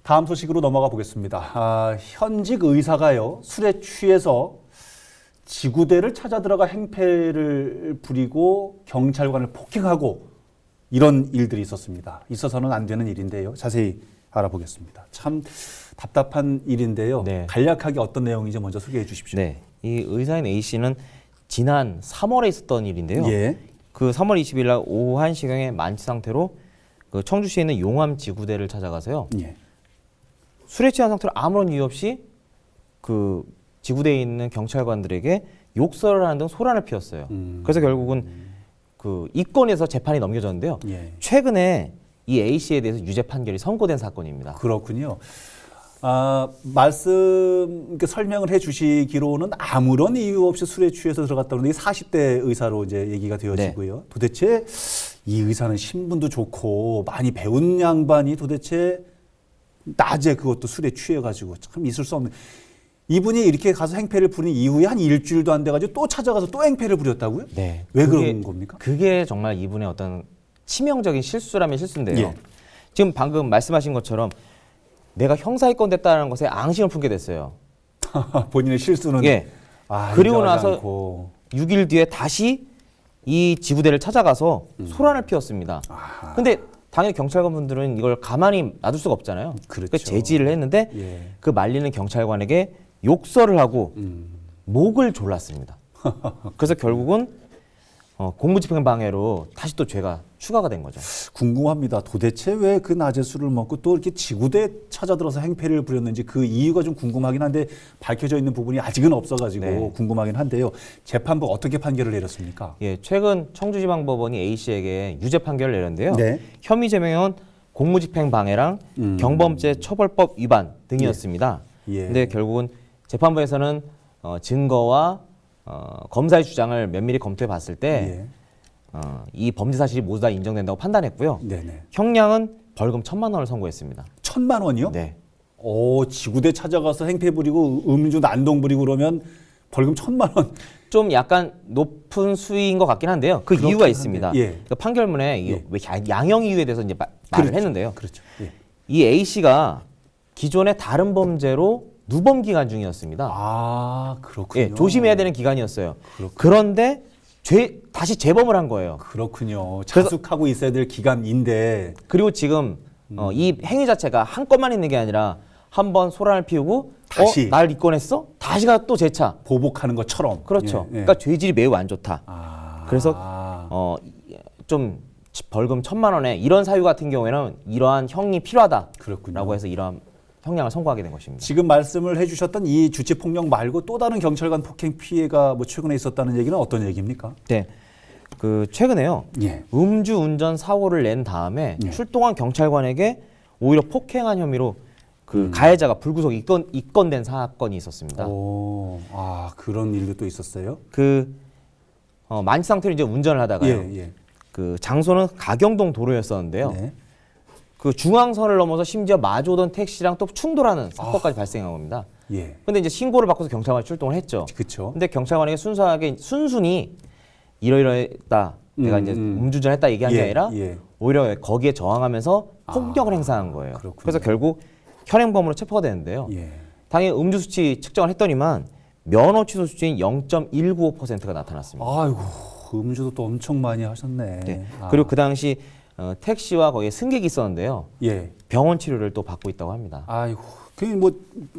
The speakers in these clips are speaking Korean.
다음 소식으로 넘어가 보겠습니다. 현직 의사가요, 술에 취해서 지구대를 찾아 들어가 행패를 부리고 경찰관을 폭행하고 이런 일들이 있었습니다. 있어서는 안 되는 일인데요. 자세히 알아보겠습니다. 참 답답한 일인데요. 네. 간략하게 어떤 내용인지 먼저 소개해 주십시오. 네, 이 의사인 A 씨는 지난 3월에 있었던 일인데요. 예. 그 3월 20일 날 오후 1시경에 만취 상태로 그 청주시에 있는 용암 지구대를 찾아가서요. 예. 술에 취한 상태로 아무런 이유 없이 그 지구대에 있는 경찰관들에게 욕설을 하는 등 소란을 피웠어요. 그래서 결국은 그 이건에서 재판이 넘겨졌는데요. 예. 최근에 이 A 씨에 대해서 유죄 판결이 선고된 사건입니다. 그렇군요. 설명을 해 주시기로는 아무런 이유 없이 술에 취해서 들어갔다 그러는데 40대 의사로 이제 얘기가 되어지고요. 네. 도대체 이 의사는 신분도 좋고 많이 배운 양반이 도대체 낮에 그것도 술에 취해가지고 참 있을 수 없는. 이분이 이렇게 가서 행패를 부린 이후에 한 일주일도 안 돼가지고 또 찾아가서 또 행패를 부렸다고요? 네. 왜 그런 겁니까? 그게 정말 이분의 어떤 치명적인 실수라면 실수인데요. 예. 지금 방금 말씀하신 것처럼 내가 형사입건 됐다는 것에 앙심을 품게 됐어요. 본인의 실수는 예. 그리고 인정하지 나서 않고. 6일 뒤에 다시 이 지구대를 찾아가서 소란을 피웠습니다. 근데 당연히 경찰관분들은 이걸 가만히 놔둘 수가 없잖아요. 그렇죠. 그러니까 제지를 했는데 예. 그 말리는 경찰관에게 욕설을 하고 목을 졸랐습니다. 그래서 결국은 공무집행 방해로 다시 또 죄가 추가가 된 거죠. 궁금합니다. 도대체 왜 그 낮에 술을 먹고 또 이렇게 지구대에 찾아들어서 행패를 부렸는지 그 이유가 좀 궁금하긴 한데 밝혀져 있는 부분이 아직은 없어가지고 네. 궁금하긴 한데요. 재판부 어떻게 판결을 내렸습니까? 예, 최근 청주지방법원이 A 씨에게 유죄 판결을 내렸는데요. 네. 혐의 제명은 공무집행 방해랑 경범죄 처벌법 위반 등이었습니다. 예. 근데 결국은 재판부에서는 증거와 검사의 주장을 면밀히 검토해 봤을 때 이 범죄 사실이 모두 다 인정된다고 판단했고요. 네네. 형량은 벌금 1,000만 원을 선고했습니다. 1,000만 원이요? 네. 지구대 찾아가서 행패 부리고 음주 난동 부리고 그러면 벌금 1,000만 원. 좀 약간 높은 수위인 것 같긴 한데요. 그 그렇긴 이유가 한데, 있습니다. 예. 그 판결문에 예. 왜 양형 이유에 대해서 이제 말을 그렇죠. 했는데요. 그렇죠. 예. 이 A 씨가 기존의 다른 범죄로 누범 기간 중이었습니다. 그렇군요. 예, 조심해야 되는 기간이었어요. 그렇군요. 그런데 다시 재범을 한 거예요. 그렇군요. 그래서- 자숙하고 있어야 될 기간인데. 그리고 지금 이 행위 자체가 한 건만 있는 게 아니라 한 번 소란을 피우고 다시. 날 입건했어? 다시가 또 재차. 보복하는 것처럼. 그렇죠. 예, 예. 그러니까 죄질이 매우 안 좋다. 그래서 좀 벌금 1,000만 원에 이런 사유 같은 경우에는 이러한 형이 필요하다라고 그렇군요. 해서 이러한 형량을 선고하게 된 것입니다. 지금 말씀을 해주셨던 이 주치폭력 말고 또 다른 경찰관 폭행 피해가 뭐 최근에 있었다는 얘기는 어떤 얘기입니까? 네. 그 최근에요. 예. 음주 운전 사고를 낸 다음에 예. 출동한 경찰관에게 오히려 폭행한 혐의로 그 가해자가 불구속 입건된 사건이 있었습니다. 그런 일도 또 있었어요? 그 만취 상태로 이제 운전을 하다가요. 예. 그 장소는 가경동 도로였었는데요. 네. 그 중앙선을 넘어서 심지어 마주오던 택시랑 또 충돌하는 사건까지 발생한 겁니다. 예. 근데 이제 신고를 받고서 경찰관이 출동을 했죠. 그렇죠. 근데 경찰관에게 순순히 이러이러했다. 내가 이제 음주운전했다 얘기한 게 예, 아니라 예. 오히려 거기에 저항하면서 폭력을 행사한 거예요. 그렇군요. 그래서 결국 현행범으로 체포가 되는데요. 예. 당연히 음주 수치 측정을 했더니만 면허 취소 수치인 0.195%가 나타났습니다. 아이고, 음주도 또 엄청 많이 하셨네. 네. 그리고 그 당시 택시와 거기에 승객이 있었는데요. 예. 병원 치료를 또 받고 있다고 합니다. 아이고, 그 뭐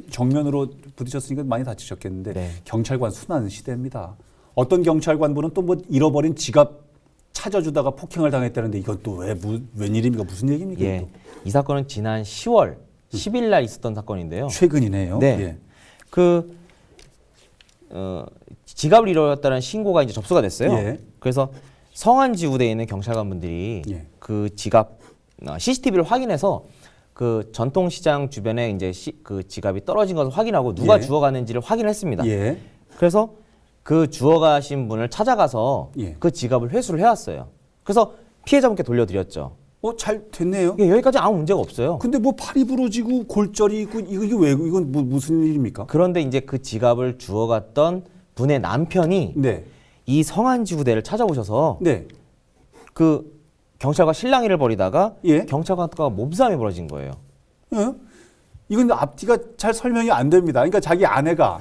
정면으로 부딪혔으니까 많이 다치셨겠는데 네. 경찰관 순환 시대입니다. 어떤 경찰관분은 또 뭐 잃어버린 지갑 찾아주다가 폭행을 당했다는데 이건 또 웬일입니까? 무슨 얘기입니까? 예. 또? 이 사건은 지난 10월 10일 날 있었던 사건인데요. 최근이네요. 네. 예. 그 지갑을 잃어버렸다는 신고가 이제 접수가 됐어요. 예. 그래서 성안지구대에 있는 경찰관분들이 예. 그 지갑 CCTV를 확인해서 그 전통시장 주변에 이제 그 지갑이 떨어진 것을 확인하고 누가 예. 주워갔는지를 확인했습니다. 예. 그래서 그 주워가신 분을 찾아가서 예. 그 지갑을 회수를 해왔어요. 그래서 피해자분께 돌려드렸죠. 잘 됐네요. 예, 여기까지 아무 문제가 없어요. 근데 뭐 팔이 부러지고 골절이 있고 이게 왜 이건 무슨 일입니까? 그런데 이제 그 지갑을 주워갔던 분의 남편이 네. 이 성안지구대를 찾아오셔서 네. 그 경찰과 실랑이를 벌이다가 예. 경찰관과 몸싸움이 벌어진 거예요. 예? 이건 앞뒤가 잘 설명이 안 됩니다. 그러니까 자기 아내가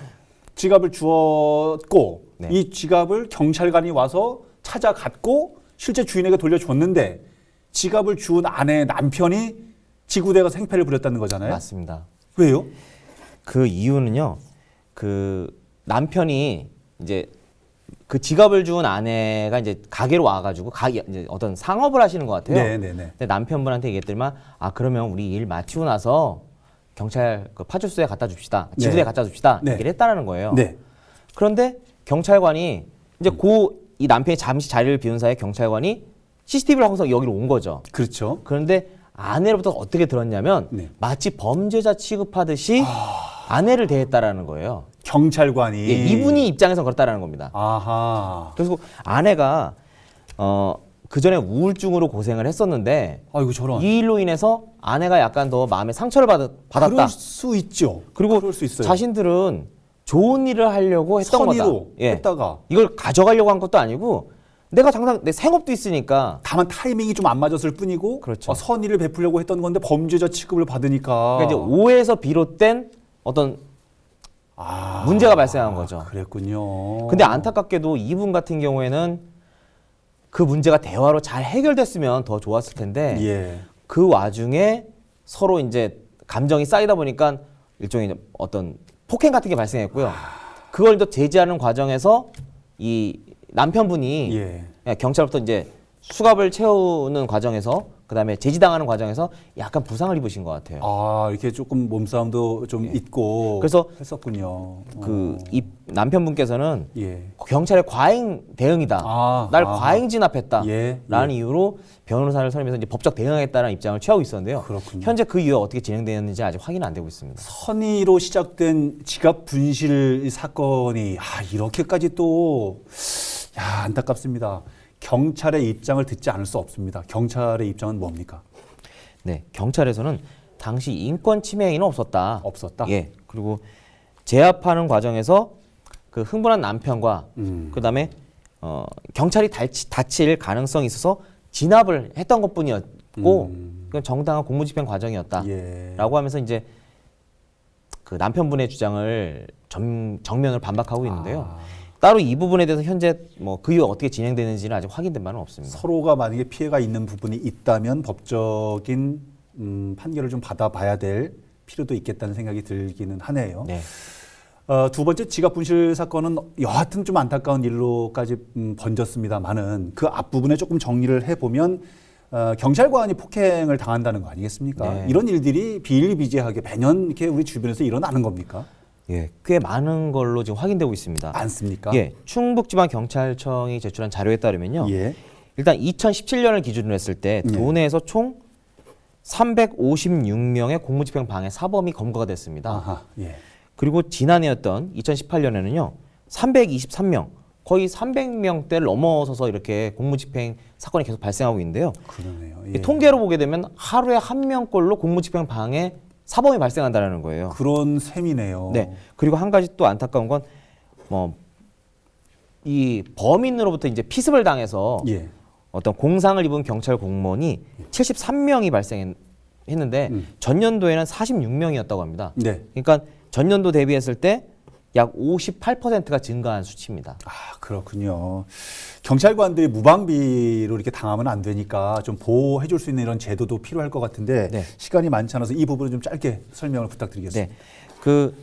지갑을 주었고 네. 이 지갑을 경찰관이 와서 찾아갔고 실제 주인에게 돌려줬는데 지갑을 주운 아내의 남편이 지구대에 가서 행패를 부렸다는 거잖아요. 맞습니다. 왜요? 그 이유는요. 그 남편이 이제 그 지갑을 주운 아내가 이제 가게로 와가지고 이제 어떤 상업을 하시는 것 같아요. 네네네. 근데 남편분한테 얘기했더니만 그러면 우리 일 마치고 나서 경찰 그 파출소에 갖다 줍시다. 지구대에 네. 갖다 줍시다. 네. 얘기를 했다는 거예요. 네. 그런데 경찰관이 이제 이 남편이 잠시 자리를 비운 사이에 경찰관이 CCTV를 하고서 여기로 온 거죠. 그렇죠. 그런데 아내로부터 어떻게 들었냐면 네. 마치 범죄자 취급하듯이 아내를 대했다라는 거예요. 경찰관이 예, 이분이 입장에서 그렇다라는 겁니다. 아하. 그래서 아내가 그 전에 우울증으로 고생을 했었는데 아이고 저런. 이 일로 인해서 아내가 약간 더 마음에 상처를 받았다. 그럴 수 있죠. 그리고 그럴 수 있어요. 자신들은 좋은 일을 하려고 했던 거다. 선의로 예. 했다가 이걸 가져가려고 한 것도 아니고 내가 당장 내 생업도 있으니까. 다만 타이밍이 좀 안 맞았을 뿐이고 그렇죠. 선의를 베풀려고 했던 건데 범죄자 취급을 받으니까 그러니까 이제 오해에서 비롯된 어떤 문제가 발생한 거죠. 그랬군요. 근데 안타깝게도 이분 같은 경우에는 그 문제가 대화로 잘 해결됐으면 더 좋았을 텐데 예. 그 와중에 서로 이제 감정이 쌓이다 보니까 일종의 어떤 폭행 같은 게 발생했고요. 그걸 또 제지하는 과정에서 이 남편분이 예. 경찰부터 이제 수갑을 채우는 과정에서 그다음에 제지당하는 과정에서 약간 부상을 입으신 것 같아요. 이렇게 조금 몸싸움도 좀 있고 그래서 했었군요. 이 남편분께서는 예. 경찰의 과잉 대응이다. 날 과잉 진압했다. 예. 라는 이유로 변호사를 설명해서 이제 법적 대응하겠다는 입장을 취하고 있었는데요. 그렇군요. 현재 그 이유가 어떻게 진행되었는지 아직 확인은 안 되고 있습니다. 선의로 시작된 지갑 분실 사건이 이렇게까지 또 안타깝습니다. 경찰의 입장을 듣지 않을 수 없습니다. 경찰의 입장은 뭡니까? 네, 경찰에서는 당시 인권 침해 행위는 없었다. 없었다? 예. 그리고 제압하는 과정에서 그 흥분한 남편과 그다음에 경찰이 다칠 가능성이 있어서 진압을 했던 것뿐이었고 그건 정당한 공무집행 과정이었다라고 예. 하면서 이제 그 남편분의 주장을 정면으로 반박하고 있는데요. 따로 이 부분에 대해서 현재 그 이후 어떻게 진행되는지는 아직 확인된 바는 없습니다. 서로가 만약에 피해가 있는 부분이 있다면 법적인 판결을 좀 받아봐야 될 필요도 있겠다는 생각이 들기는 하네요. 네. 두 번째 지갑 분실 사건은 여하튼 좀 안타까운 일로까지 번졌습니다만은 그 앞부분에 조금 정리를 해보면 경찰관이 폭행을 당한다는 거 아니겠습니까? 네. 이런 일들이 비일비재하게 매년 이렇게 우리 주변에서 일어나는 겁니까? 예, 꽤 많은 걸로 지금 확인되고 있습니다. 많습니까? 예, 충북지방경찰청이 제출한 자료에 따르면요. 예. 일단 2017년을 기준으로 했을 때 예. 도내에서 총 356명의 공무집행 방해 사범이 검거가 됐습니다. 아하, 예. 그리고 지난해였던 2018년에는요. 323명, 거의 300명대를 넘어서서 이렇게 공무집행 사건이 계속 발생하고 있는데요. 그러네요. 이 예. 통계로 보게 되면 하루에 한 명꼴로 공무집행 방해 사범이 발생한다는 거예요. 그런 셈이네요. 네. 그리고 한 가지 또 안타까운 건 이 범인으로부터 이제 피습을 당해서 예. 어떤 공상을 입은 경찰 공무원이 73명이 발생했는데 전년도에는 46명이었다고 합니다. 네. 그러니까 전년도 대비했을 때 약 58%가 증가한 수치입니다. 그렇군요. 경찰관들이 무방비로 이렇게 당하면 안 되니까 좀 보호해 줄 수 있는 이런 제도도 필요할 것 같은데 네. 시간이 많지 않아서 이 부분을 좀 짧게 설명을 부탁드리겠습니다. 네. 그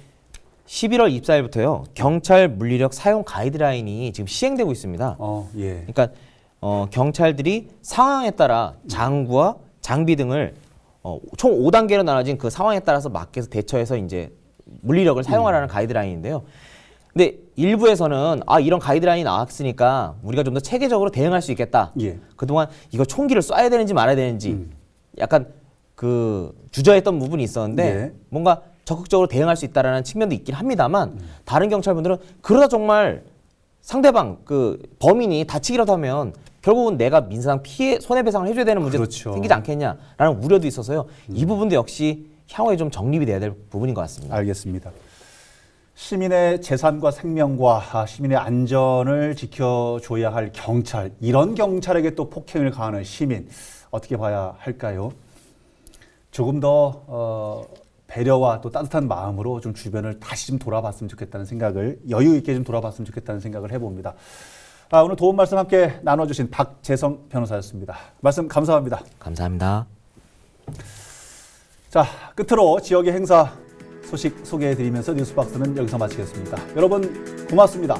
11월 24일부터요. 경찰 물리력 사용 가이드라인이 지금 시행되고 있습니다. 예. 그러니까 경찰들이 상황에 따라 장구와 장비 등을 총 5단계로 나눠진 그 상황에 따라서 맞게서 대처해서 이제 물리력을 사용하라는 가이드라인인데요. 근데 일부에서는 이런 가이드라인이 나왔으니까 우리가 좀 더 체계적으로 대응할 수 있겠다. 예. 그동안 이거 총기를 쏴야 되는지 말아야 되는지 약간 그 주저했던 부분이 있었는데 네. 뭔가 적극적으로 대응할 수 있다라는 측면도 있긴 합니다만 다른 경찰분들은 그러다 정말 상대방 그 범인이 다치기라도 하면 결국은 내가 민사상 피해 손해배상을 해줘야 되는 문제가 그렇죠. 생기지 않겠냐라는 우려도 있어서요. 이 부분도 역시 향후에 좀 정립이 돼야 될 부분인 것 같습니다. 알겠습니다. 시민의 재산과 생명과 시민의 안전을 지켜줘야 할 경찰, 이런 경찰에게 또 폭행을 가하는 시민 어떻게 봐야 할까요? 조금 더 배려와 또 따뜻한 마음으로 좀 주변을 다시 좀 돌아봤으면 좋겠다는 생각을 여유 있게 좀 돌아봤으면 좋겠다는 생각을 해봅니다. 오늘 도움 말씀 함께 나눠주신 박재성 변호사였습니다. 말씀 감사합니다. 감사합니다. 자, 끝으로 지역의 행사 소식 소개해드리면서 뉴스박스는 여기서 마치겠습니다. 여러분 고맙습니다.